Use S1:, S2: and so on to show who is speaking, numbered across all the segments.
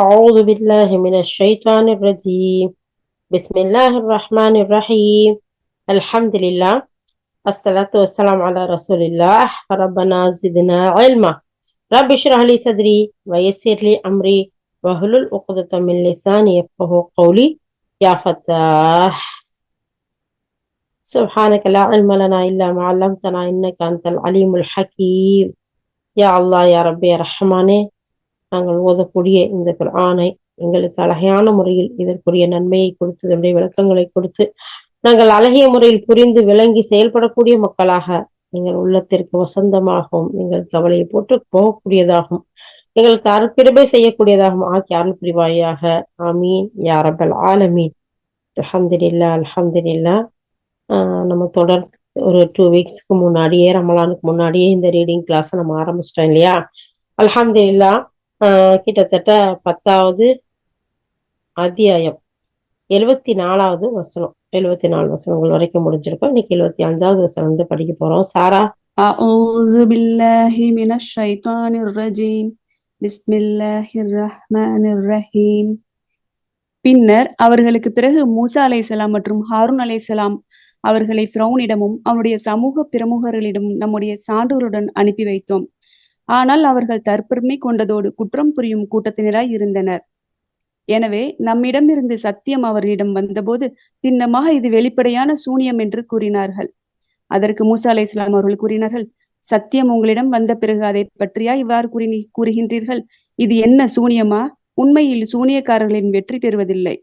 S1: أعوذ بالله من الشيطان الرجيم بسم الله الرحمن الرحيم الحمد لله الصلاة والسلام على رسول الله ربنا زدنا علما رب اشرح لي صدري ويسر لي أمري واحلل عقدة من لساني يفقهوا قولي يا فتاح سبحانك لا علم لنا إلا ما علمتنا إنك أنت العليم الحكيم يا الله يا ربي يا رحماني நாங்கள் ஓதக்கூடிய இந்த குர்ஆனை எங்களுக்கு அழகான முறையில் இதற்குரிய நன்மையை கொடுத்து இதனுடைய விளக்கங்களை கொடுத்து நாங்கள் அழகிய முறையில் புரிந்து விளங்கி செயல்படக்கூடிய மக்களாக எங்கள் உள்ளத்திற்கு வசந்தமாகவும் எங்கள் கவலையை போட்டு போகக்கூடியதாகவும் எங்களுக்கு அருட்கிருபை செய்யக்கூடியதாகவும் ஆக்கி அருள் புரிவாயாக. ஆமீன் யா ரப்பல் ஆலமீன். அல்ஹம்துலில்லாஹ் அல்ஹம்துலில்லாஹ். நம்ம தொடர்ந்து ஒரு 2 வீக்ஸ்க்கு முன்னாடியே, ரமலானுக்கு முன்னாடியே இந்த ரீடிங் கிளாஸ் நம்ம ஆரம்பிச்சிட்டோம் இல்லையா? அல்ஹம்துலில்லாஹ். கிட்டத்தட்ட 10வது அத்தியாயம் 74வது வசனம், 74 வசனங்கள் வரைக்கும் முடிஞ்சிருக்கோம். இன்னைக்கு 75வது வசனம் வந்து படிக்க போறோம். சாரா,
S2: அஊது பில்லாஹி மினஷ் ஷைத்தானிர் ரஜீம். பிஸ்மில்லாஹிர் ரஹ்மானிர் ரஹீம். பின்னர் அவர்களுக்கு பிறகு மூசா அலைஹிஸ்ஸலாம் மற்றும் ஹாரூன் அலைஹிஸ்ஸலாம் அவர்களை ஃபிரௌனிடமும் அவனுடைய சமூக பிரமுகர்களிடமும் நம்முடைய சான்றோருடன் அனுப்பி வைத்தோம். ஆனால் அவர்கள் தற்பெருமை கொண்டதோடு குற்றம் புரியும் கூட்டத்தினராய் இருந்தனர். எனவே நம்மிடமிருந்து சத்தியம் அவர்களிடம் வந்தபோது திண்ணமாக இது வெளிப்படையான சூனியம் என்று கூறினார்கள். அதற்கு மூசா அலைஹிஸ்ஸலாம் அவர்கள் கூறினார்கள், சத்தியம் உங்களிடம் வந்த பிறகு அதை பற்றியா இவ்வாறு கூறுகின்றீர்கள்? இது என்ன சூனியமா? உண்மையில் சூனியக்காரர்களின் வெற்றி பெறுவதில்லை.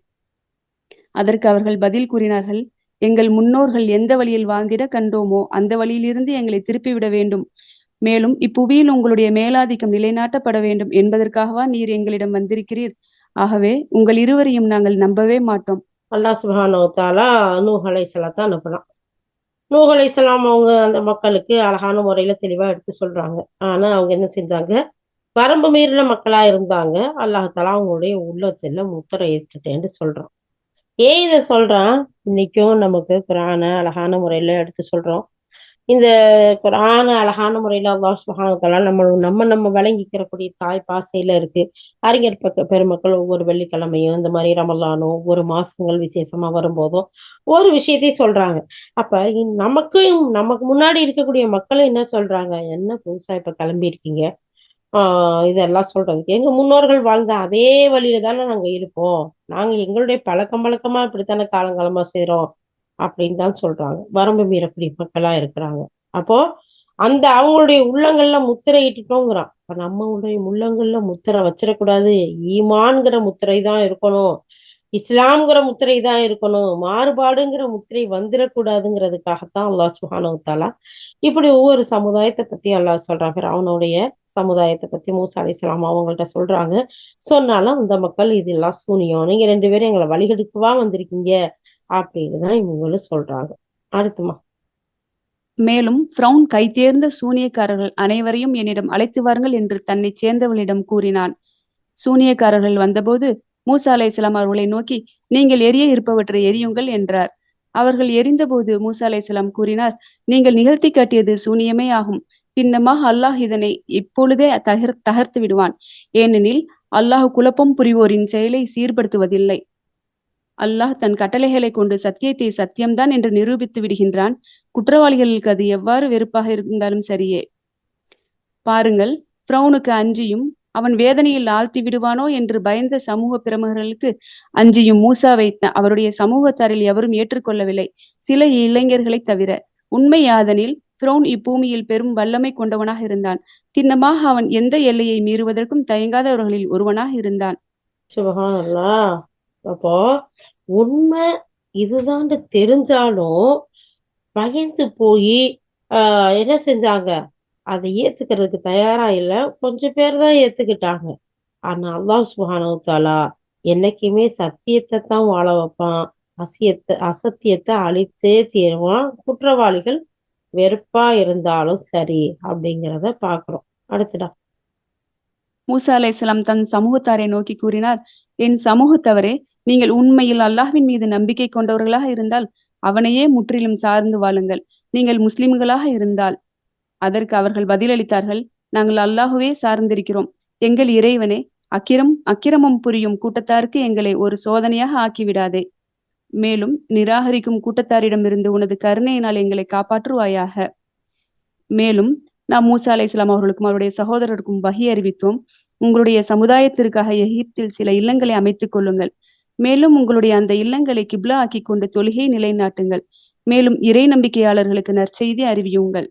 S2: அதற்கு அவர்கள் பதில் கூறினார்கள், எங்கள் முன்னோர்கள் எந்த வழியில் வாழ்ந்திட கண்டோமோ அந்த வழியிலிருந்து எங்களை திருப்பிவிட வேண்டும். மேலும் இப்புவியில் உங்களுடைய மேலாதிக்கம் நிலைநாட்டப்பட வேண்டும் என்பதற்காகவா நீர் எங்களிடம் வந்திருக்கிறீர்? ஆகவே உங்கள் இருவரையும் நாங்கள் நம்பவே மாட்டோம்.
S1: அல்லாஹ் சுப்ஹானஹு வ தஆலா நூஹ் அலைஹிஸ்ஸலாத்தை அனுப்பலாம். நூஹ் அலைஹிஸ்ஸலாம் அவங்க அந்த மக்களுக்கு அழகான முறையில தெளிவா எடுத்து சொல்றாங்க. ஆனா அவங்க என்ன செஞ்சாங்க? வரம்பு மீறின மக்களா இருந்தாங்க. அல்லாஹ் தஆலா அவங்களுடைய உள்ளத்துல முத்திரை இட்டுட்டேன்னு சொல்றான். ஏன் இதை சொல்றான்? இன்னைக்கும் நமக்கு குர்ஆனை அழகான முறையில எடுத்து சொல்றோம். இந்த குர்ஆனை அழகான முறையில அல்லாஹ் சுப்ஹானஹு வ தஆலா நம்ம விளங்கிக்கிறக்கூடிய தாய் பாசையில இருக்கு. அறிஞர் பெருமக்கள் ஒவ்வொரு வெள்ளிக்கிழமையும் இந்த மாதிரி ரமலானும் ஒவ்வொரு மாசங்கள் விசேஷமா வரும்போதும் ஒரு விஷயத்தை சொல்றாங்க. அப்ப நமக்கு முன்னாடி இருக்கக்கூடிய மக்களும் என்ன சொல்றாங்க? என்ன புதுசா இப்ப கிளம்பி இருக்கீங்க? இதெல்லாம் சொல்றதுக்கு எங்க முன்னோர்கள் வாழ்ந்த அதே வழியில தானே நாங்க இருப்போம். நாங்க எங்களுடைய பழக்கமா இப்படித்தானே காலங்காலமா செய்றோம் அப்படின்னு தான் சொல்றாங்க. வரம்பு மீறக்கூடிய மக்களா இருக்கிறாங்க. அப்போ அந்த அவங்களுடைய உள்ளங்கள்ல முத்திரை இட்டுட்டோங்கிறான். இப்ப நம்மளுடைய உள்ளங்கள்ல முத்திரை வச்சிடக்கூடாது. ஈமான்கிற முத்திரை தான் இருக்கணும், இஸ்லாம்ங்கிற முத்திரை தான் இருக்கணும். மாறுபாடுங்கிற முத்திரை வந்துடக்கூடாதுங்கிறதுக்காகத்தான் அல்லாஹ் சுப்ஹானஹு வ தஆலா இப்படி ஒவ்வொரு சமுதாயத்தை பத்தி அல்லாஹ் சொல்றாங்க. அவனுடைய சமுதாயத்தை பத்தி மூசா அலைஹிஸ்ஸலாம் அவங்கள்ட்ட சொல்றாங்க. சொன்னாலும் அந்த மக்கள் இதெல்லாம் சூனியம், நீங்க 2 பேரும் எங்களை வழிகெடுக்கவா வந்திருக்கீங்க அப்படின்னு தான் இவங்களும் சொல்றாங்க. அடுத்துமா.
S2: மேலும் ஃபிரௌன் கைதேர்ந்த சூனியக்காரர்கள் அனைவரையும் என்னிடம் அழைத்து வாருங்கள் என்று தன்னை சேர்ந்தவர்களிடம் கூறினான். சூனியக்காரர்கள் வந்தபோது மூசா அலைஹிஸ்ஸலாம் அவர்களை நோக்கி, நீங்கள் எரிய இருப்பவற்றை எரியுங்கள் என்றார். அவர்கள் எரிந்தபோது மூசா அலைஹிஸ்ஸலாம் கூறினார், நீங்கள் நிகழ்த்தி காட்டியது சூனியமே ஆகும். திண்ணமாக அல்லாஹ் இதனை இப்பொழுதே தகர்த்து விடுவான். ஏனெனில் அல்லாஹ் குழப்பம் புரிவோரின் செயலை சீர்படுத்துவதில்லை. அல்லாஹ் தன் கட்டளைகளை கொண்டு சத்தியத்தை சத்தியம்தான் என்று நிரூபித்து விடுகின்றான். குற்றவாளிகளுக்கு அது எவ்வாறு வெறுப்பாக இருந்தாலும் சரியே. பாருங்கள், ஃபிரௌனுக்கு அஞ்சியும் அவன் வேதனையில் ஆழ்த்தி விடுவானோ என்று பயந்த சமூக பிரமுகர்களுக்கு அஞ்சியும் மூசாவை அவருடைய சமூகத்தாரில் எவரும் ஏற்றுக்கொள்ளவில்லை, சில இளைஞர்களை தவிர. உண்மை யாதனில் ஃபிரௌன் இப்பூமியில் பெரும் வல்லமை கொண்டவனாக இருந்தான். திண்ணமாக அவன் எந்த எல்லையை மீறுவதற்கும் தயங்காதவர்களில் ஒருவனாக இருந்தான்.
S1: சுப்ஹானல்லாஹ். அப்போ உண்மை இதுதான் தெரிஞ்சாலும் பயந்து போய் என்ன செஞ்சாங்க? அதை ஏத்துக்கிறதுக்கு தயாரா இல்ல. கொஞ்சம் பேர் தான் ஏத்துக்கிட்டாங்க. ஆனா அல்லாஹ் சுப்ஹானஹு வ தஆலா என்னைக்குமே சத்தியத்தை தான் வாழ வைப்பான். அசத்தியத்தை அழித்தே தீருவான். குற்றவாளிகள் வெறுப்பா இருந்தாலும் சரி அப்படிங்கிறத பாக்குறோம். அடுத்துடா.
S2: மூசா அலைஹிஸ்ஸலாம் தன் சமூகத்தாரை நோக்கி கூறினார், என் சமூகத்தவரே, நீங்கள் உண்மையில் அல்லாஹ்வின் மீது நம்பிக்கை கொண்டவர்களாக இருந்தால் அவனையே முற்றிலும் சார்ந்து வாழுங்கள். நீங்கள் முஸ்லிம்களாக இருந்தால். அதற்கு அவர்கள் பதிலளித்தார்கள், நாங்கள் அல்லாஹுவே சார்ந்திருக்கிறோம். எங்கள் இறைவனே, அக்கிரமம் புரியும் கூட்டத்தாருக்கு எங்களை ஒரு சோதனையாக ஆக்கிவிடாதே. மேலும் நிராகரிக்கும் கூட்டத்தாரிடமிருந்து உனது கருணையினால் எங்களை காப்பாற்றுவாயாக. மேலும் நாம் மூசா அலைஹிஸ்ஸலாம் அவர்களுக்கும் அவருடைய சகோதரருக்கும் வஹி அறிவித்தோம். உங்களுடைய சமுதாயத்திற்காக எகிப்தில் சில இல்லங்களை அமைத்துக் கொள்ளுங்கள். மேலும் உங்களுடைய அந்த இல்லங்களை கிப்லா ஆக்கி கொண்டு தொழுகை நிலைநாட்டுங்கள். மேலும் இறை நம்பிக்கையாளர்களுக்கு நற்செய்தி அறிவியுங்கள்.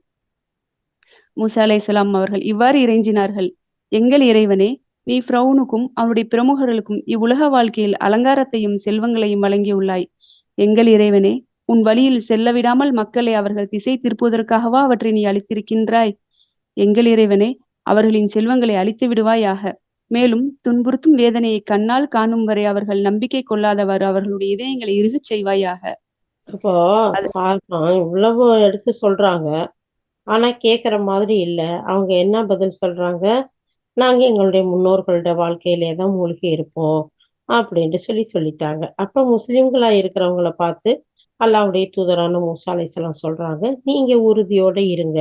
S2: மூசா அலைஹிஸ்ஸலாம் அவர்கள் இவ்வாறு இறைஞ்சினார்கள்: எங்கள் இறைவனே, நீ ஃபிரௌனுக்கும் அவனுடைய பிரமுகர்களுக்கும் இவ்வுலக வாழ்க்கையில் அலங்காரத்தையும் செல்வங்களையும் வழங்கியுள்ளாய். எங்கள் இறைவனே, உன் வழியில் செல்ல விடாமல் மக்களை அவர்கள் திசை திருப்புவதற்காகவா அவற்றை நீ அளித்திருக்கின்றாய்? எங்கள் இறைவனே, அவர்களின் செல்வங்களை அழித்து விடுவாயாக. மேலும் துன்புறுத்தும் வேதனையை கண்ணால் காணும் வரை அவர்கள் நம்பிக்கை கொள்ளாதவாறு அவர்களுடைய இதயங்களை இறுகச் செய்வாயாக.
S1: இப்போ பார்க்கலாம், இவ்வளவு எடுத்து சொல்றாங்க. ஆனா கேக்குற மாதிரி இல்ல. அவங்க என்ன பதில் சொல்றாங்க? நாங்க எங்களுடைய முன்னோர்களோட வாழ்க்கையிலே தான் மூழ்கி இருப்போம் அப்படின்ட்டு சொல்லிட்டாங்க. அப்ப முஸ்லிம்களா இருக்கிறவங்கள பார்த்து அல்லாஹ்வுடைய தூதரான மூசா அலைஹிஸ்ஸலாம் சொல்றாங்க, நீங்க உறுதியோட இருங்க.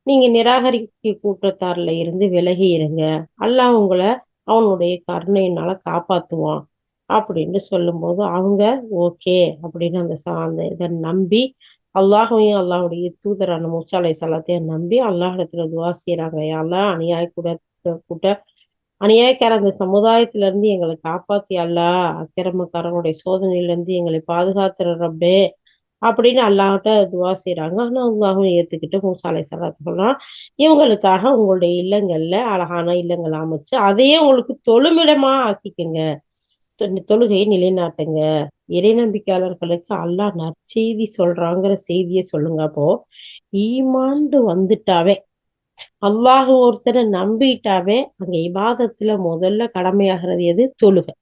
S1: நீங்க நிராகரிக்க கூட்டத்தார்ல இருந்து விலகி இருங்க. அல்லாஹ் உங்களை அவனுடைய கருணையினால காப்பாத்துவான் அப்படின்னு சொல்லும்போது அவங்க ஓகே அப்படின்னு அந்த இதை நம்பி அல்லாஹையும் அல்லாஹுடைய தூதரான மூசா அலைஹிஸ்ஸலாத்தையும் நம்பி அல்லாஹிடத்துல துவா செய்யறாங்க. அல்லாஹ் கூட்ட அநியாயக்கார அந்த சமுதாயத்துல இருந்து எங்களை காப்பாத்தி அல்லாஹ் அக்கிரமக்காரனுடைய சோதனையில இருந்து எங்களை பாதுகாத்துற ரப்பே அப்படின்னு அல்லாஹ்ட்ட துவா செய்யறாங்க. ஆனா அல்லாஹும் ஏத்துக்கிட்டு மூசா அலைஹிஸ்ஸலாத்து சொல்றான், இவங்களுக்காக உங்களுடைய இல்லங்கள்ல அழகான இல்லங்கள் அமைச்சு அதையே உங்களுக்கு தொழுமிடமா ஆக்கிக்கங்க, தொழுகையை நிலைநாட்டுங்க. இறை நம்பிக்கையாளர்களுக்கு அல்லாஹ் நற்செய்தி சொல்றாங்கிற செய்தியை சொல்லுங்க. அப்போ ஈமாண்டு வந்துட்டாவே, அல்லாஹ் ஒருத்தரை நம்பிட்டாவே அங்க இபாதத்துல முதல்ல கடமையாகிறது எது? தொழுகை.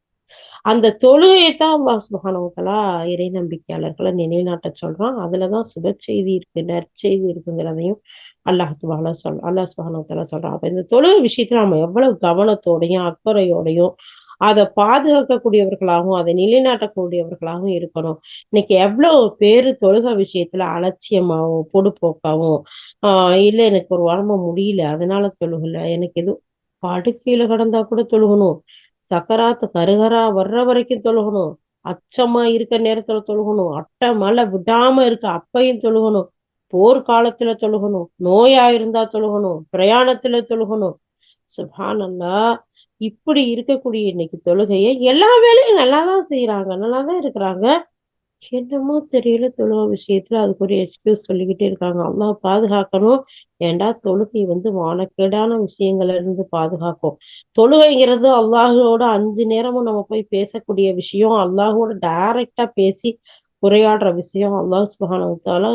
S1: அந்த தொழுகையை தான் அல்லாஹ் சுப்ஹானஹு வ தஆலா இறை நம்பிக்கையாளர்களை நிலைநாட்ட சொல்றான். அதுலதான் சுப செய்தி இருக்கு, நற்செய்தி இருக்குங்கிறதையும் அல்லாஹ் சுப்ஹானஹு வ தஆலா சொல்றான். அப்ப இந்த தொழுகை விஷயத்துல நம்ம எவ்வளவு கவனத்தோடையும் அக்கறையோடையும் அதை பாதுகாக்கக்கூடியவர்களாகவும் அதை நிலைநாட்டக்கூடியவர்களாகவும் இருக்கணும். இன்னைக்கு எவ்வளவு பேரு தொழுகை விஷயத்துல அலட்சியமாகவும் பொடுப்போக்காவும் இல்ல எனக்கு ஒரு உடம்பு முடியல அதனால தொழுகல, எனக்கு எதுவும் படுக்கையில கிடந்தா கூட தொழுகணும், சக்கராத்து கருகரா வர்ற வரைக்கும் தொழுகணும், அச்சமா இருக்க நேரத்துல தொழுகணும், அட்டை மழை விடாம இருக்க அப்பையும் தொழுகணும், போர்க்காலத்துல தொழுகணும், நோயா இருந்தா தொழுகணும், பிரயாணத்துல தொழுகணும். சுப்ஹானல்லாஹ். இப்படி இருக்கக்கூடிய இன்னைக்கு தொழுகையை எல்லா வேலையும் நல்லாதான் செய்யறாங்க, நல்லாதான் இருக்கிறாங்க. என்னமோ தெரியல, தொழுகை விஷயத்துல அதுக்கு ஒரு எக்ஸ்கியூஸ் சொல்லிக்கிட்டே இருக்காங்க. அல்லாஹ் பாதுகாக்கணும். ஏண்டா தொழுகை வானக்கேடான விஷயங்கள்ல இருந்து பாதுகாக்கும். தொழுகைங்கிறது அல்லாஹோட 5 நேரமும் நம்ம போய் பேசக்கூடிய விஷயம், அல்லாஹோட டைரக்டா பேசி உரையாடுற விஷயம். அல்லாஹ் சுப்ஹானஹு வ தஆலா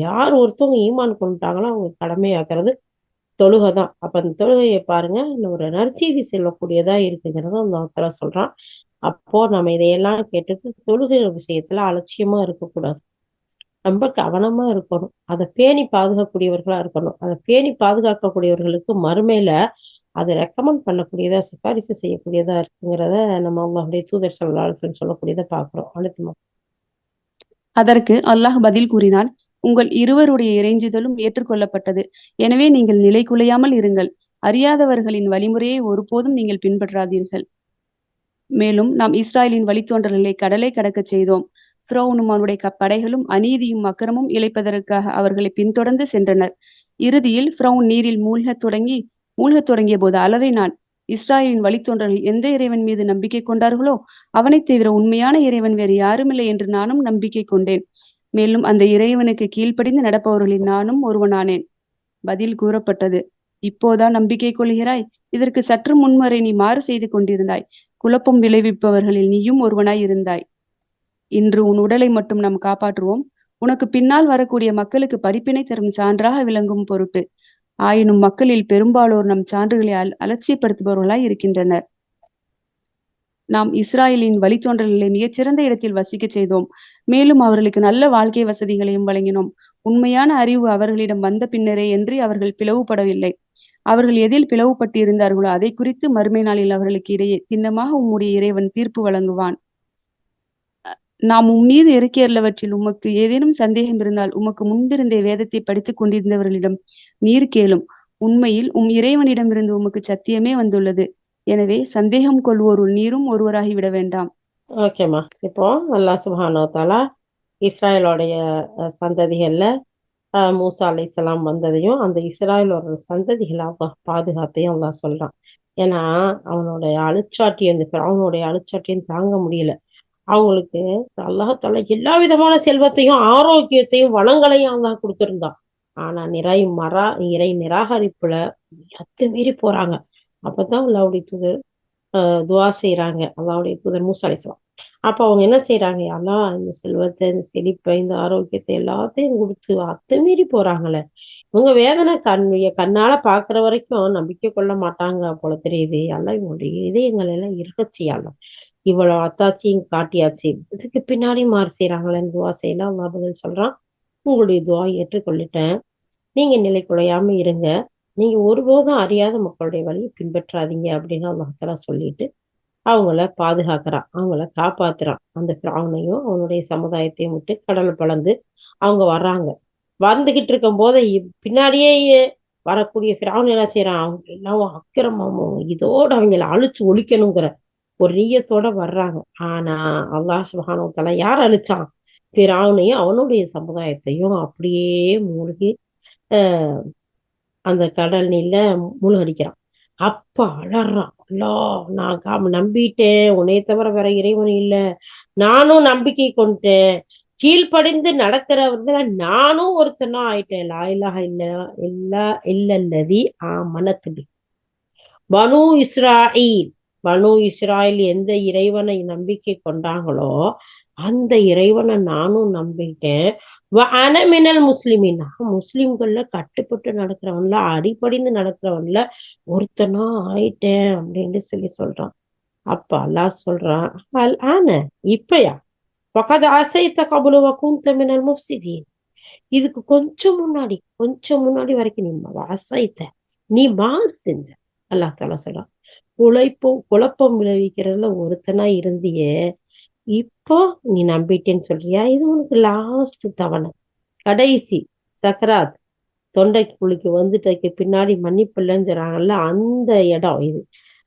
S1: யார் ஒருத்தவங்க ஈமான் கொண்டுட்டாங்களோ அவங்க கடமையாக்குறது தொழுகைதான். அப்ப அந்த தொழுகையை பாருங்க, ஒரு நற்செய்தி செல்லக்கூடியதா இருக்குங்கிறத அல்லாஹ் தஆலா சொல்றான். அப்போ நம்ம இதையெல்லாம் கேட்டுட்டு தொழுகை விஷயத்துல அலட்சியமா இருக்கக்கூடாது, ரொம்ப கவனமா இருக்கணும், அதை பேணி பாதுகாக்கக்கூடியவர்களா இருக்கணும். அதை பேணி பாதுகாக்கக்கூடியவர்களுக்கு மறுமையில அதை ரெக்கமெண்ட் பண்ணக்கூடியதா, சிபாரிசு செய்யக்கூடியதா இருக்குங்கிறத நம்ம அவங்களுடைய தூதர் ஸல்லல்லாஹு அலைஹி வஸல்லம் சொல்லக்கூடியதை பாக்குறோம். அழுத்தமா
S2: அதற்கு அல்லாஹ் பதில் கூறினான்: உங்கள் இருவருடைய இறைஞ்சுதலும் ஏற்றுக்கொள்ளப்பட்டது. எனவே நீங்கள் நிலை குலையாமல் இருங்கள். அறியாதவர்களின் வழிமுறையை ஒருபோதும் நீங்கள் பின்பற்றாதீர்கள். மேலும் நாம் இஸ்ராயலின் வழித்தோன்றல்களை கடலை கடக்கச் செய்தோம். ஃபிரௌனும் அவனுடைய படைகளும் அநீதியும் அக்கிரமும் இழைப்பதற்காக அவர்களை பின்தொடர்ந்து சென்றனர். இறுதியில் ஃபிரௌன் நீரில் மூழ்கத் தொடங்கிய போது அலறினான். இஸ்ராயலின் வழித்தோன்றல்கள் எந்த இறைவன் மீது நம்பிக்கை கொண்டார்களோ அவனைத் தவிர உண்மையான இறைவன் வேறு யாருமில்லை என்று நானும் நம்பிக்கை கொண்டேன். மேலும் அந்த இறைவனுக்கு கீழ்ப்படிந்து நடப்பவர்களில் நானும் ஒருவனானேன். பதில் கூறப்பட்டது: இப்போதா நம்பிக்கை கொள்கிறாய்? இதற்கு சற்று முன்வரை நீ மாறு செய்து கொண்டிருந்தாய். குழப்பம் விளைவிப்பவர்களில் நீயும் ஒருவனாய் இருந்தாய். இன்று உன் உடலை மட்டும் நாம் காப்பாற்றுவோம். உனக்கு பின்னால் வரக்கூடிய மக்களுக்கு படிப்பினை தரும் சான்றாக விளங்கும் பொருட்டு. ஆயினும் மக்களில் பெரும்பாலோர் நம் சான்றுகளை அலட்சியப்படுத்துபவர்களாய் இருக்கின்றனர். நாம் இஸ்ராயலின் வழித்தோன்றல்களை மிகச்சிறந்த இடத்தில் வசிக்க செய்தோம். மேலும் அவர்களுக்கு நல்ல வாழ்க்கை வசதிகளையும் வழங்கினோம். உண்மையான அறிவு அவர்களிடம் வந்த பின்னரே என்று அவர்கள் பிளவுபடவில்லை. அவர்கள் எதில் பிளவுபட்டு இருந்தார்களோ அதை குறித்து மறுமை நாளில் அவர்களுக்கு இடையே திண்ணமாக உம்முடைய இறைவன் தீர்ப்பு வழங்குவான். நாம் உம்மீது இறக்கியவற்றில் உமக்கு ஏதேனும் சந்தேகம் இருந்தால் உமக்கு முன்பிருந்த வேதத்தை படித்துக் கொண்டிருந்தவர்களிடம் நீர் கேளும். உண்மையில் இறைவனிடமிருந்து உமக்கு சத்தியமே வந்துள்ளது. எனவே சந்தேகம் கொள்வோருள் நீரும் ஒருவராகிவிட வேண்டாம்.
S1: ஓகேம்மா. இப்போ அல்லாஹ் சுப்ஹானஹு வ தஆலா இஸ்ராயலோடைய சந்ததிகள்ல மூசா அலைஹிஸ்ஸலாம் வந்ததையும் அந்த இஸ்ராயலோட சந்ததிகளை அல்லாஹ் பாதுகாத்தையும் அல்லாஹ் சொல்றான். ஏன்னா அவனுடைய அழுச்சாட்டியம், இந்த அவனுடைய அழுச்சாட்டியம் தாங்க முடியல. அவங்களுக்கு அல்லாஹால எல்லா விதமான செல்வத்தையும் ஆரோக்கியத்தையும் வளங்களையும் அல்லாஹ் கொடுத்திருந்தான். ஆனா இறை நிராகரிப்புல அத்துமீறி போறாங்க. அப்பதான் அல்லாஹ்வுடைய தூதர் துவா செய்யறாங்க. அல்லாஹ்வுடைய தூதர் மூசா அலைஹிஸ்ஸலாம். அப்ப அவங்க என்ன செய்யறாங்க? அல்லாஹ் இந்த செல்வத்தை, இந்த செழிப்பை, இந்த ஆரோக்கியத்தை எல்லாத்தையும் கொடுத்து அத்துமீறி போறாங்களே. இவங்க வேதனை கண்ணால பாக்குற வரைக்கும் நம்பிக்கை கொள்ள மாட்டாங்க போல தெரியுது. அல்லாஹ் இவங்களுடைய இதயங்கள் எல்லாம் இருக்கச்சியாலும் இவ்வளவு அத்தாட்சியும் காட்டியாச்சு, இதுக்கு பின்னாடி மாறு செய்யறாங்களேன்னு துவா செய்யலாம். அல்லாஹ் பதில் சொல்றான், உங்களுடைய துவா ஏற்றுக்கொள்ளிட்டேன். நீங்க நிலை குலையாம இருங்க. நீங்க ஒருபோதும் அறியாத மக்களுடைய வழியை பின்பற்றாதீங்க அப்படின்னு அல்லாஹ் தஆலா சொல்லிட்டு அவங்கள பாதுகாக்கிறான், அவங்கள காப்பாத்துறான். அந்த பிராவனையும் அவனுடைய சமுதாயத்தையும் விட்டு கடல் பிளந்து அவங்க வர்றாங்க. வந்துகிட்டு இருக்கும் போது பின்னாடியே வரக்கூடிய பிராவன் என்ன செய்யறான்? அவங்க எல்லாம் அக்கிரமமும் இதோட அவங்கள அழிச்சு ஒழிக்கணுங்கிற ஒரு நீயத்தோட வர்றாங்க. ஆனா அல்லாஹ் சுப்ஹானஹு வ தஆலா யார் அழிச்சான்? பிராவனையும் அவனுடைய சமுதாயத்தையும் அப்படியே மூழ்கி அஹ் அந்த கடல் நீர்ல மூழ்கடிக்கிறான். அப்ப அலறான், அல்லாஹ் நான் நம்பிட்டேன், உன்னைய தவிர வேற இறைவன் இல்ல, நானும் நம்பிக்கை கொண்டேன், கீழ்ப்படிந்து நடக்கிறவர்கள நானும் ஒருத்தனா ஆயிட்டேன். லா இலாஹ இல்லா இல்லல்லதி ஆமனத் பி பனு இஸ்ராயில். பனு இஸ்ராயில் எந்த இறைவனை நம்பிக்கை கொண்டாங்களோ அந்த இறைவனை நானும் நம்பிட்டேன். மினல் முஸ்லிமின், முஸ்லிம்கள்ல கட்டுப்பட்டு நடக்கிறவன்ல, அடிப்படிந்து நடக்கிறவன்ல ஒருத்தனா ஆயிட்டேன் அப்படின்னு சொல்றான். அப்ப அல்லாஹ் சொல்றான், அல் ஆன இப்பயா வகத் அசைத்த கபுலு வகுந்த மினல் முஃப்சிதீன். இதுக்கு கொஞ்சம் முன்னாடி வரைக்கும் நீ அசைத்த, நீ மாறு செஞ்ச. அல்லாஹ் தஆலா சொல்றான், குழப்பம் விளைவிக்கிறதுல ஒருத்தனா இருந்தியே, இப்போ நீ நம்பிட்டேன்னு சொல்றியா? இது உனக்கு லாஸ்ட் தவணை, கடைசி சக்கராத், தொண்டை குழிக்கு வந்துட்டதுக்கு பின்னாடி மன்னிப்பு இல்லைன்னு சொல்றாங்கல்ல, அந்த இடம் இது.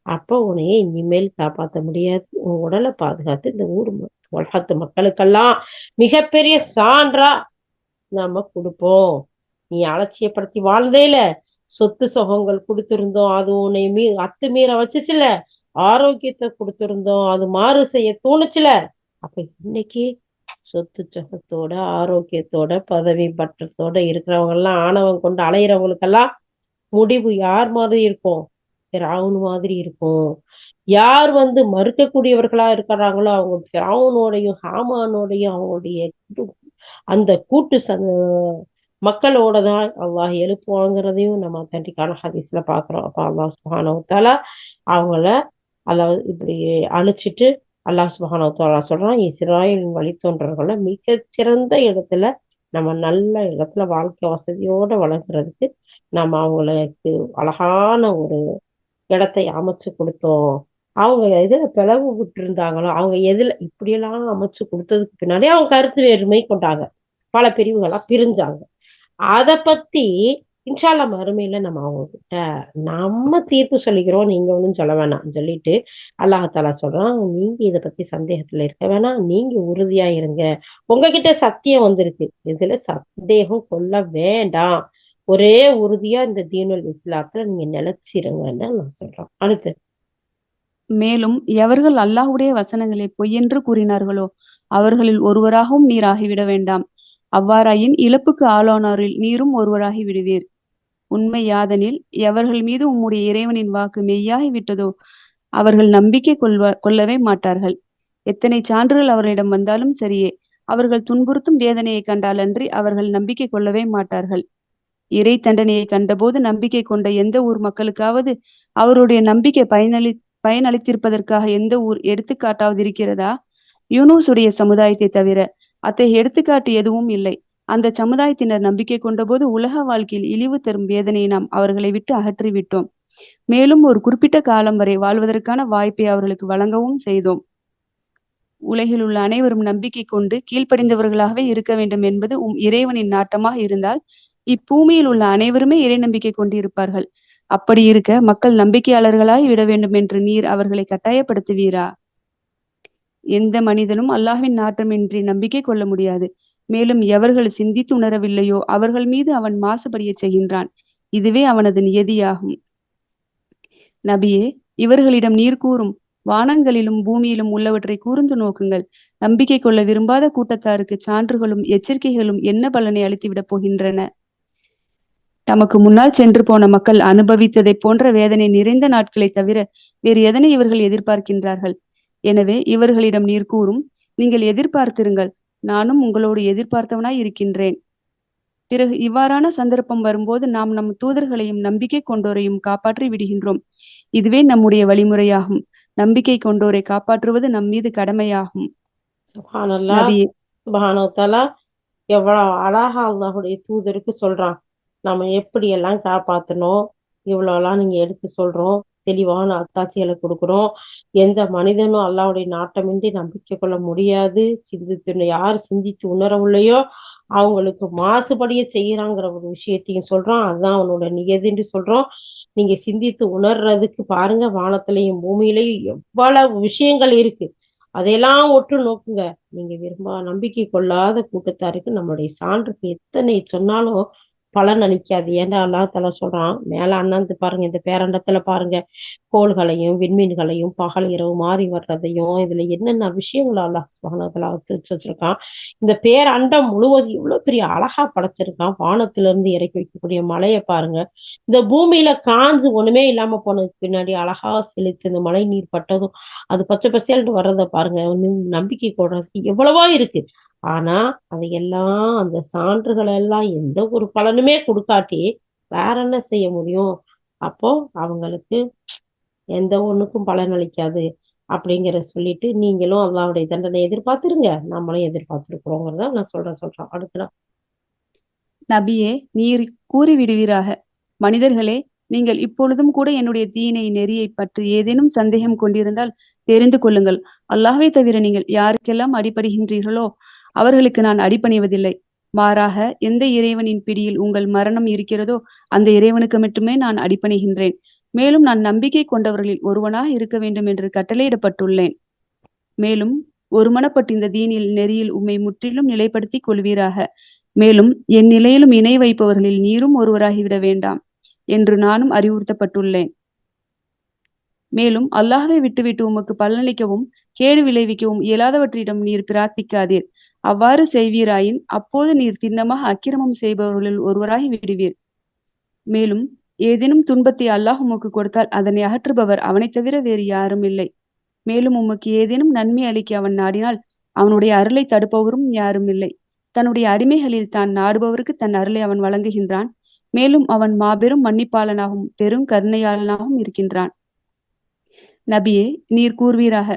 S1: அப்போ உன்னையே இனிமேல் காப்பாற்ற முடியாது. உன் உடலை பாதுகாத்து இந்த உலகத்து மக்களுக்கெல்லாம் மிகப்பெரிய சான்றா நாம கொடுப்போம். நீ அலட்சியப்படுத்தி வாழ்ந்தேல, சொத்து சுகங்கள் கொடுத்திருந்தோம், அது உன்னை அத்துமீற வச்சுச்சுல, ஆரோக்கியத்தை கொடுத்திருந்தோம், அது மாறு செய்ய தோணுச்சுல. அப்ப இன்னைக்கு சொத்து சுகத்தோட, ஆரோக்கியத்தோட, பதவி பற்றத்தோட இருக்கிறவங்க எல்லாம், ஆணவம் கொண்டு அலையிறவங்களுக்கெல்லாம் முடிவு யார் மாதிரி இருக்கும்? ஃபிரௌன் மாதிரி இருக்கும். யார் மறுக்கக்கூடியவர்களா இருக்கிறாங்களோ அவங்க ஃபிரௌனோடையும் ஹாமானோடையும் அவங்களுடைய அந்த கூட்டு மக்களோட தான் அல்லாஹ் எழுப்புவாங்கிறதையும் நம்ம அத்தன்டிக்கான ஹதீஸ்ல பாக்குறோம். அப்ப அல்லாஹ் சுப்ஹானஹு வ தஆலா அவங்கள அல்லாஹ் இப்படி அழிச்சிட்டு அல்லாஹ் சுப்ஹானஹு வ தஆலா சொல்றான், இஸ்ராயலின் வழித்தோன்றல்களை மிகச்சிறந்த இடத்துல, நம்ம நல்ல இடத்துல வாழ்க்கை வசதியோட வளர்க்கறதுக்கு நம்ம அவங்களுக்கு அழகான ஒரு இடத்தை அமைச்சு கொடுத்தோம். அவங்க எதுல பிளவு விட்டு இருந்தாங்களோ, அவங்க எதுல இப்படியெல்லாம் அமைச்சு கொடுத்ததுக்கு பின்னாடி அவங்க கருத்து வேறுமை கொண்டாங்க, பல பிரிவுகளா பிரிஞ்சாங்க. அத பத்தி இன்ஷா அல்லாஹ் மறுமையில நம்ம அவங்க கிட்ட நம்ம தீர்ப்பு சொல்லிக்கிறோம், நீங்க ஒண்ணும் சொல்ல வேணாம் சொல்லிட்டு அல்லாஹ் தஆலா சொல்றான், நீங்க இத பத்தி சந்தேகத்துல இருக்க வேணாம், நீங்க உறுதியா இருங்க, உங்ககிட்ட சத்தியம் வந்திருக்கு, இதுல சந்தேகம் கொள்ள வேண்டாம், ஒரே உறுதியா இந்த தீனுல் இஸ்லாத்துல நீங்க நிலைச்சிருங்கன்னு நான் சொல்றேன். அடுத்து
S2: மேலும் எவர்கள் அல்லாஹ்வுடைய வசனங்களை பொய்யென்று கூறினார்களோ அவர்களில் ஒருவராகவும் நீர் ஆகிவிட வேண்டாம். அவ்வாறாயின் இழப்புக்கு ஆளானோரில் நீரும் ஒருவராகி விடுவீர். உண்மை யாதனில் எவர்கள் மீது உம்முடைய இறைவனின் வாக்கு மெய்யாகி விட்டதோ அவர்கள் நம்பிக்கை கொள்ளவே மாட்டார்கள். எத்தனை சான்றுகள் அவர்களிடம் வந்தாலும் சரியே, அவர்கள் துன்புறுத்தும் வேதனையை கண்டாலன்றி அவர்கள் நம்பிக்கை கொள்ளவே மாட்டார்கள். இறை தண்டனையை கண்டபோது நம்பிக்கை கொண்ட எந்த ஊர் மக்களுக்காவது அவருடைய நம்பிக்கை பயனளித்திருப்பதற்காக எந்த ஊர் எடுத்துக்காட்டாவது இருக்கிறதா? யூனூசுடைய சமுதாயத்தை தவிர அத்தகைய எடுத்துக்காட்டு எதுவும் இல்லை. அந்த சமுதாயத்தினர் நம்பிக்கை கொண்டபோது உலக வாழ்க்கையில் இழிவு தரும் வேதனையை நாம் அவர்களை விட்டு அகற்றிவிட்டோம். மேலும் ஒரு குறிப்பிட்ட காலம் வரை வாழ்வதற்கான வாய்ப்பை அவர்களுக்கு வழங்கவும் செய்தோம். உலகில் உள்ள அனைவரும் நம்பிக்கை கொண்டு கீழ்ப்படிந்தவர்களாகவே இருக்க வேண்டும் என்பது இறைவனின் நாட்டமாக இருந்தால் இப்பூமியில் உள்ள அனைவருமே இறை நம்பிக்கை கொண்டு இருப்பார்கள். அப்படி இருக்க மக்கள் நம்பிக்கையாளர்களாய் விட வேண்டும் என்று நீர் அவர்களை கட்டாயப்படுத்துவீரா? எந்த மனிதனும் அல்லாஹ்வின் நாட்டமின்றி நம்பிக்கை கொள்ள முடியாது. மேலும் எவர்கள் சிந்தித்து உணரவில்லையோ அவர்கள் மீது அவன் மாசுபடியச் செய்கின்றான். இதுவே அவனது நியதியாகும். நபியே, இவர்களிடம் நீர் கூறும், வானங்களிலும் பூமியிலும் உள்ளவற்றை கூர்ந்து நோக்குங்கள். நம்பிக்கை கொள்ள விரும்பாத கூட்டத்தாருக்கு சான்றுகளும் எச்சரிக்கைகளும் என்ன பலனை அளித்துவிடப் போகின்றன? தமக்கு முன்னால் சென்று போன மக்கள் அனுபவித்ததைப் போன்ற வேதனை நிறைந்த நாட்களை தவிர வேறு எதனை இவர்கள் எதிர்பார்க்கின்றார்கள்? எனவே இவர்களிடம் நீர் கூறும், நீங்கள் எதிர்பார்த்திருங்கள், நானும் உங்களோடு எதிர்பார்த்தவனாய் இருக்கின்றேன். பிறகு இவ்வாறான சந்தர்ப்பம் வரும்போது நாம் நம் தூதர்களையும் நம்பிக்கை கொண்டோரையும் காப்பாற்றி விடுகின்றோம். இதுவே நம்முடைய வழிமுறையாகும். நம்பிக்கை கொண்டோரை காப்பாற்றுவது நம் மீது கடமையாகும்.
S1: சுப்ஹானல்லாஹ்,
S2: நபியே,
S1: சுப்ஹானஹு தஆலா எவ்வளவு அழகா அல்லாஹ்வுடைய தூதருக்கு சொல்றான். நம்ம எப்படியெல்லாம் காப்பாத்தணும், இவ்வளோலாம் நீங்க எடுத்து சொல்றோம். தெளிவான அத்தாட்சிகளை கொடுக்குறோம். எந்த மனிதனும் அல்லாஹ்வுடைய நாட்டமின்றி நம்பிக்கை கொள்ள முடியாது. யார் சிந்தித்து உணரவில்லையோ அவங்களுக்கு மாசுபடிய செய்யறாங்கிற ஒரு விஷயத்தையும் சொல்றோம். அதுதான் அவனோட நியதின்னு சொல்றோம். நீங்க சிந்தித்து உணர்றதுக்கு பாருங்க, வானத்திலையும் பூமியிலையும் எவ்வளவு விஷயங்கள் இருக்கு. அதையெல்லாம் ஒற்று நோக்குங்க. நீங்க நம்பிக்கை கொள்ளாத கூட்டத்தாருக்கு நம்மளுடைய சான்றுக்கு எத்தனை சொன்னாலும் பலன் அளிக்காது. ஏன்டா அல்லாஹ் தஆலா சொல்றான், மேல அண்ணாந்து பாருங்க, இந்த பேரண்டத்துல பாருங்க, கோள்களையும் விண்மீன்களையும் பகல் இரவு மாறி வர்றதையும், இதுல என்னென்ன விஷயங்கள் அல்லாஹ் சுப்ஹானஹு வ தஆலா வச்சிருக்கான். இந்த பேரண்டம் முழுவதும் எவ்வளவு பெரிய அழகா படைச்சிருக்கான். வானத்துல இருந்து இறக்கி வைக்கக்கூடிய மழையை பாருங்க. இந்த பூமியில காஞ்சு ஒண்ணுமே இல்லாம போனதுக்கு பின்னாடி அழகா செழித்து இந்த மழை நீர் பட்டதும் அது பச்சை பசேல்னு வர்றதை பாருங்க. நம்பிக்கை கொள்றதுக்கு எவ்வளவோ இருக்கு. ஆனா அதையெல்லாம், அந்த சான்றுகள் எல்லாம் எந்த ஒரு பலனுமே கொடுக்காட்டி வேற என்ன செய்ய முடியும்? அப்போ அவங்களுக்கு எந்த ஒண்ணுக்கும் பலன் அளிக்காது அப்படிங்கிற சொல்லிட்டு, நீங்களும் அல்லாஹ்வுடைய தண்டனை எதிர்பார்த்துருங்க, நம்மளும் எதிர்பார்த்திருக்கிறோங்கிறத நான் சொல்றேன். அடுத்ததா
S2: நபியே, நீர் கூறிவிடுவீராக, மனிதர்களே, நீங்கள் இப்பொழுதும் கூட என்னுடைய தீனை நெறியை பற்றி ஏதேனும் சந்தேகம் கொண்டிருந்தால் தெரிந்து கொள்ளுங்கள். அல்லாஹ்வை தவிர நீங்கள் யாருக்கெல்லாம் அடிபடுகின்றீர்களோ அவர்களுக்கு நான் அடிபணிவதில்லை. மாறாக எந்த இறைவனின் பிடியில் உங்கள் மரணம் இருக்கிறதோ அந்த இறைவனுக்கு மட்டுமே நான் அடிபணிகின்றேன். மேலும் நான் நம்பிக்கை கொண்டவர்களில் ஒருவனாக இருக்க வேண்டும் என்று கட்டளையிடப்பட்டுள்ளேன். மேலும் ஒருமனப்பட்டு இந்த தீனில் நெறியில் உம்மை முற்றிலும் நிலைப்படுத்திக் கொள்வீராக. மேலும் என் நிலையிலும் இணை வைப்பவர்களில் நீரும் ஒருவராகிவிட வேண்டாம் என்று நானும் அறிவுறுத்தப்பட்டுள்ளேன். மேலும் அல்லாஹ்வை விட்டுவிட்டு உமக்கு பலனளிக்கவும் கேடு விளைவிக்கவும் இயலாதவற்றிடம் நீர் பிரார்த்திக்காதீர். அவ்வாறு செய்வீராயின் அப்போது நீர் திண்ணமாக அக்கிரமம் செய்பவர்களில் ஒருவராகி விடுவீர். மேலும் ஏதேனும் துன்பத்தை அல்லாஹ் உமக்கு கொடுத்தால் அதனை அகற்றுபவர் அவனைத் தவிர வேறு யாரும் இல்லை. மேலும் உமக்கு ஏதேனும் நன்மை அளிக்க அவன் நாடினால் அவனுடைய அருளை தடுப்பவரும் யாரும் இல்லை. தன்னுடைய அடிமைகளில் தான் நாடுபவருக்கு தன் அருளை அவன் வழங்குகின்றான். மேலும் அவன் மாபெரும் மன்னிப்பாளனாகவும் பெரும் கருணையாளனாகவும் இருக்கின்றான். நபியே, நீர் கூறுவீராக,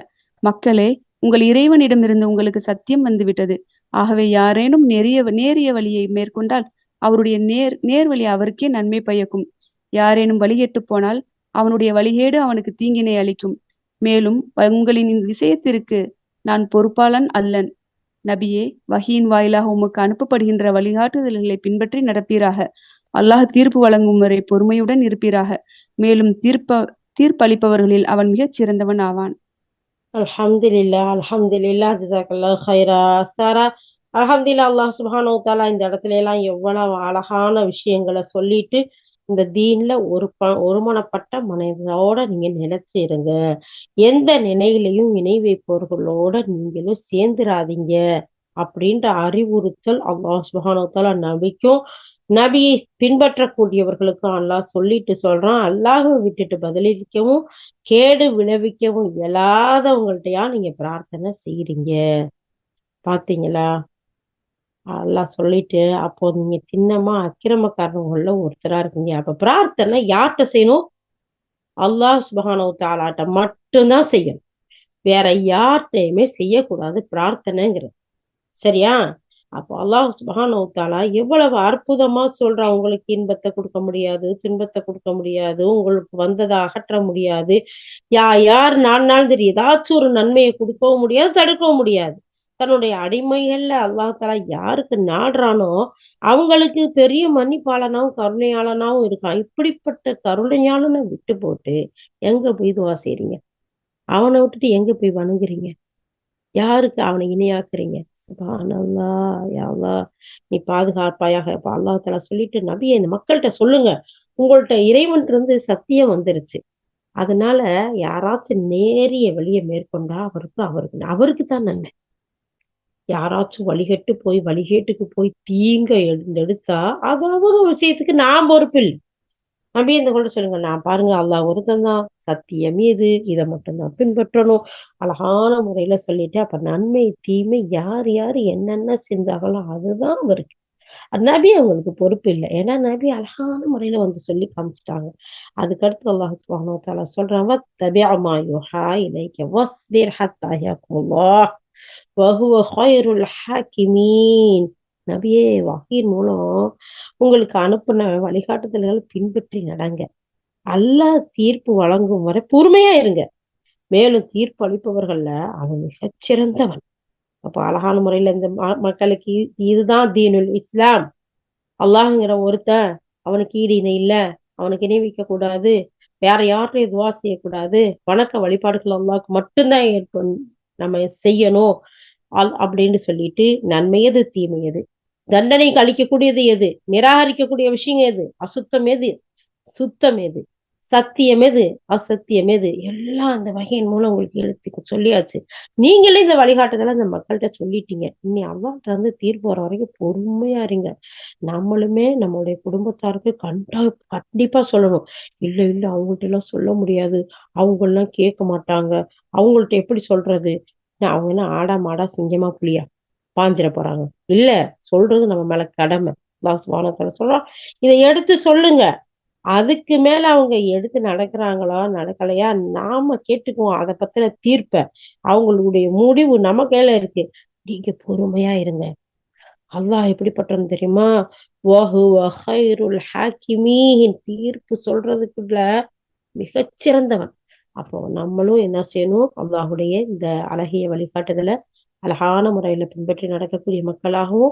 S2: மக்களே, உங்கள் இறைவனிடமிருந்து உங்களுக்கு சத்தியம் வந்துவிட்டது. ஆகவே யாரேனும் நேரிய வழியை மேற்கொண்டால் அவருடைய நேர்வழி அவருக்கே நன்மை பயக்கும். யாரேனும் வழிகெட்டு போனால் அவனுடைய வழிகேடு அவனுக்கு தீங்கினை அளிக்கும். மேலும் உங்களின் இந்த விஷயத்திற்கு நான் பொறுப்பாளன் அல்லன். நபியே, வஹியின் வாயிலாக உமக்கு அனுப்பப்படுகின்ற வழிகாட்டுதல்களை பின்பற்றி நடப்பீராக. அல்லாஹ் தீர்ப்பு வழங்கும் வரை பொறுமையுடன் இருப்பீராக. மேலும் தீர்ப்பளிப்பவர்களில் அவன் மிகச் சிறந்தவன் ஆவான்.
S1: அல்ஹம்துலில்லாஹ் ஜஸாக்கல்லாஹு ஹைரா சாரா. அல்ஹம்துலில்லாஹ், அல்லாஹ் சுப்ஹானஹு வ தஆலா இந்த இடத்துல எல்லாம் எவ்வளவு அழகான விஷயங்களை சொல்லிட்டு, இந்த தீன்ல ஒருமனப்பட்ட மனதோட நீங்க நினைச்சிருங்க, எந்த நினைவிலையும் இணை வைப்பவர்களோட நீங்களும் சேர்ந்துராதீங்க அப்படின்ற அறிவுறுத்தல் அல்லாஹ் சுப்ஹானஹு வ தஆலா நபிக்கும் நபியை பின்பற்றக்கூடியவர்களுக்கும் அல்லாஹ் சொல்லிட்டு சொல்றான். அல்லாஹ்வை விட்டுட்டு பதிலளிக்கவும் கேடு விளைவிக்கவும் இயலாதவங்கள்ட்டயா நீங்க பிரார்த்தனை செய்றீங்க. பாத்தீங்களா? அல்லாஹ் சொல்லிட்டு, அப்போ நீங்க சின்னமா அக்கிரமக்காரங்கள ஒருத்தரா இருக்கீங்க. அப்ப பிரார்த்தனை யார்கிட்ட செய்யணும்? அல்லாஹ் சுப்ஹானஹு வ தஆலாட்ட மட்டும்தான் செய்யணும். வேற யார்கிட்டயுமே செய்யக்கூடாது பிரார்த்தனைங்கிறது. சரியா? அப்போ அல்லாஹ் சுப்ஹானஹு வ தஆலா எவ்வளவு அற்புதமா சொல்றான். உங்களுக்கு இன்பத்தை கொடுக்க முடியாது, துன்பத்தை கொடுக்க முடியாது, உங்களுக்கு வந்ததை அகற்ற முடியாது. யார் நாடினாலும் சரி, ஏதாச்சும் ஒரு நன்மையை கொடுக்கவும் முடியாது, தடுக்கவும் முடியாது. தன்னுடைய அடிமைகள்ல அல்லாஹ் தஆலா யாருக்கு நாடுறானோ அவங்களுக்கு பெரிய மன்னிப்பாளனாவும் கருணையாளனாவும் இருக்கான். இப்படிப்பட்ட கருணையாளனை விட்டு போட்டு எங்க போய் துவா செய்றீங்க? அவனை விட்டுட்டு எங்க போய் வணங்குறீங்க? யாருக்கு அவனை இணையாக்குறீங்க? சுப்ஹானல்லாஹ். யா அல்லாஹ் நீ பாதுகாப்பாயாக. அப்ப அல்லாஹ் தஆலா சொல்லிட்டு, நபியே இந்த மக்கள்கிட்ட சொல்லுங்க, உங்கள்ட்ட இறைவன்ட்ட இருந்து சத்தியம் வந்துருச்சு. அதனால யாராச்சும் நேரிய வழியை மேற்கொண்டா அவருக்கு அவருக்கு அவருக்கு தான் நன்மை. யாராச்சும் வழிகேட்டுக்கு போய் தீங்க எடுத்தா அது அவங்க விஷயத்துக்கு நான் பொறுப்பில்லை. நபியே இந்த கூட சொல்லுங்க, நான் பாருங்க அல்லாஹ் ஒருத்தன் தான், சத்தியம் இது, இதை மட்டும்தான் பின்பற்றணும். அழகான முறையில சொல்லிட்டு, அப்ப நன்மை தீமை யார் யார் என்னென்ன செஞ்சாங்களோ அதுதான் அவருக்கு. நபி அவங்களுக்கு பொறுப்பு இல்லை. ஏன்னா நபி அழகான முறையில வந்து சொல்லி காமிச்சிட்டாங்க. அதுக்கடுத்து அல்லாஹ் சுப்ஹானஹு வ தஆலா சொல்றான், வத்தபிஅ மா யுஹா இலைக்க வஸ்பிர் ஹத்தா யஹ்குமுல்லாஹ் வஹுவ கைருல் ஹாக்கிமீன். நபியே வஹீன் மூலம் உங்களுக்கு அனுப்புன வழிகாட்டுதல்கள் பின்பற்றி நடங்க. அல்லாஹ் தீர்ப்பு வழங்கும் வரை பொறுமையா இருங்க. மேலும் தீர்ப்பு அளிப்பவர்கள்ல அவன் மிகச் சிறந்தவன். அப்ப அழகான முறையில இந்த மக்களுக்கு இதுதான் தீனுல் இஸ்லாம். அல்லாஹ்ங்கிற ஒருத்தன், அவனுக்கு ஈடு இணை இல்ல, அவனுக்கு இணை வைக்க கூடாது, வேற யார்கிட்டயும் துவா செய்யக்கூடாது, வணக்க வழிபாடுகள் அல்லாஹ்க்கு மட்டும்தான் நம்ம செய்யணும். அப்படின்னு சொல்லிட்டு நன்மை எது தீமை எது, தண்டனை அளிக்கக்கூடியது எது, நிராகரிக்கக்கூடிய விஷயம் எது, அசுத்தம் எது, சுத்தம் எது, சத்தியம் எது, அசத்தியம் எது, எல்லாம் அந்த வகையின் மூலம் உங்களுக்கு எழுத்து சொல்லியாச்சு. நீங்களே இந்த வழிகாட்டுதல அந்த மக்கள்கிட்ட சொல்லிட்டீங்க. இனி அல்லாஹ்ட்ட இருந்து தீர்ப்பு வர வரைக்கும் பொறுமையா இருங்க. நம்மளுமே நம்மளுடைய குடும்பத்தாருக்கு கண்டிப்பா சொல்லணும். இல்ல இல்ல அவங்கள்ட்ட எல்லாம் சொல்ல முடியாது, அவங்க எல்லாம் கேட்க மாட்டாங்க, அவங்கள்ட்ட எப்படி சொல்றது? அவங்க என்ன ஆடா மாடா சிங்கமா புலியா பாஞ்சிட போறாங்க? இல்ல, சொல்றது நம்ம மேல கடமை. அல்லாஹ் சுப்ஹானஹு வ தஆலா சொல்றான், இதை எடுத்து சொல்லுங்க. அதுக்கு மேல அவங்க எடுத்து நடக்கிறாங்களா நடக்கலையா நாம கேட்டுக்குவோம் அதை பத்தின தீர்ப்ப. அவங்களுடைய முடிவு நம்ம கையில இருக்கு. நீங்க பொறுமையா இருங்க. அல்லாஹ் எப்படிப்பட்டவன் தெரியுமா? வஹுவ கைருல் ஹாக்கிமீன். தீர்ப்பு சொல்றதுக்குள்ள மிகச்சிறந்தவன். அப்போ நம்மளும் என்ன செய்யணும்? அல்லாஹுடைய இந்த அழகிய வழிகாட்டுதலை அழகான முறையில பின்பற்றி நடக்கக்கூடிய மக்களாகவும்,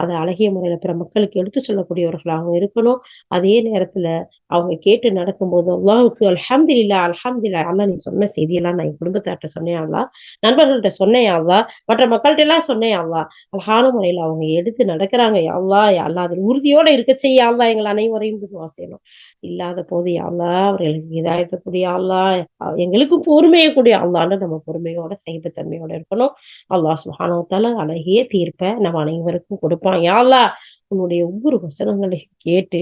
S1: அதை அழகிய முறையில பிற மக்களுக்கு எடுத்து சொல்லக்கூடியவர்களாகவும் இருக்கணும். அதே நேரத்துல அவங்க கேட்டு நடக்கும்போது அல்லாஹ்வுக்கு அல்ஹம்துலில்லாஹ் அல்ஹம்துலில்லாஹ், அல்லாஹ் நீ சொன்ன செய்தியெல்லாம் நான் என் குடும்பத்தார்ட்ட சொன்னேன் அல்லாஹ், நண்பர்கள்ட்ட சொன்னேன் அல்லாஹ், மற்ற மக்கள்கிட்ட எல்லாம் சொன்னேன் அல்லாஹ். அழகான முறையில அவங்க எடுத்து நடக்கிறாங்க அல்லாஹ். அல்லாஹ் அதில் உறுதியோட இருக்க செய்ய அல்லாஹ் எங்கள் அனைவரையும் துஆ செய்யணும். இல்லாத போது யா அல்லாஹ் அவர்களுக்கு ஹிதாயத்தை கூடிய அல்லாஹ், எங்களுக்கும் பொறுமையை கூடிய அல்லாஹ்ன்னு நம்ம பொறுமையோட சகிப்புத்தன்மையோட இருக்கணும். அல்லாஹ் சுப்ஹானஹு வ தஆலா அழகிய தீர்ப்பை நம்ம அனைவருக்கும் கொடுப்பான். யா அல்லாஹ் உன்னுடைய ஒவ்வொரு வசனங்களையும் கேட்டு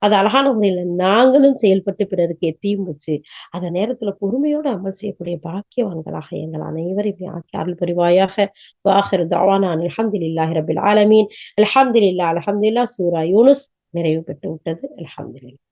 S1: அது அழகான முறையில நாங்களும் செயல்பட்டு பிறருக்கு எத்தியும் வச்சு அந்த நேரத்துல பொறுமையோட அமல் செய்யக்கூடிய பாக்கியவான்களாக எங்கள் அனைவரையும் ஆக்கி அருள் புரிவாயாக. வாஹிரு தஅவானா அல்ஹம்துலில்லாஹி ரப்பில் ஆலமீன். அல்ஹம்துலில்லாஹ் அல்ஹம்துலில்லாஹ். சூரா யூனுஸ் நிறைவு பெற்று விட்டது. அல்ஹம்துலில்லாஹ்.